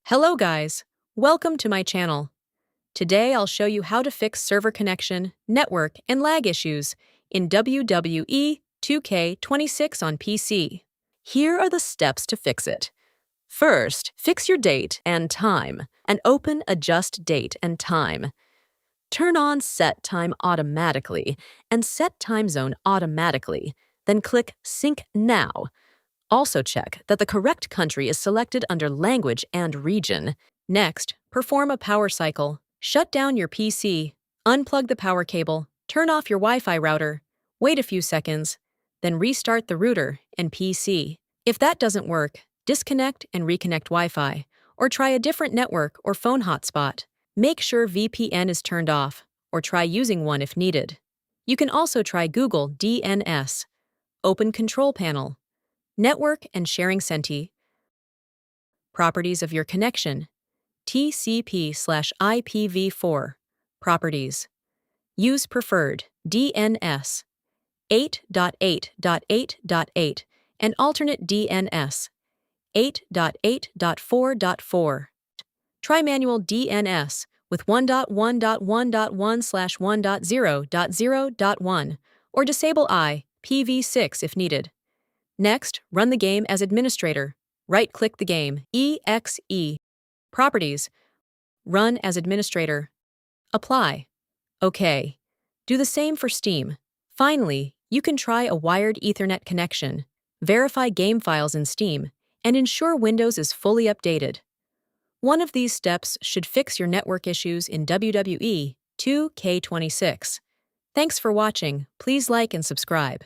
Hello guys, welcome to my channel. Today I'll show you how to fix server connection, network, and lag issues in WWE 2K26 on PC. Here are the steps to fix it. First, fix your date and time and open Adjust Date and Time. Turn on Set Time Automatically and Set Time Zone Automatically, then click Sync Now. Also check that the correct country is selected under Language and Region. Next, perform a power cycle. Shut down your PC, unplug the power cable, turn off your Wi-Fi router, wait a few seconds, then restart the router and PC. If that doesn't work, disconnect and reconnect Wi-Fi, or try a different network or phone hotspot. Make sure VPN is turned off, or try using one if needed. You can also try Google DNS. Open Control Panel. Network and Sharing Senti. Properties of your connection. TCP/IPv4. Properties. Use preferred DNS 8.8.8.8 and alternate DNS 8.8.4.4. Try manual DNS with 1.1.1.1/1.0.0.1 or disable IPv6 if needed. Next, run the game as administrator. Right-click the game, EXE. Properties. Run as administrator. Apply. OK. Do the same for Steam. Finally, you can try a wired Ethernet connection, verify game files in Steam, and ensure Windows is fully updated. One of these steps should fix your network issues in WWE 2K26. Thanks for watching. Please like and subscribe.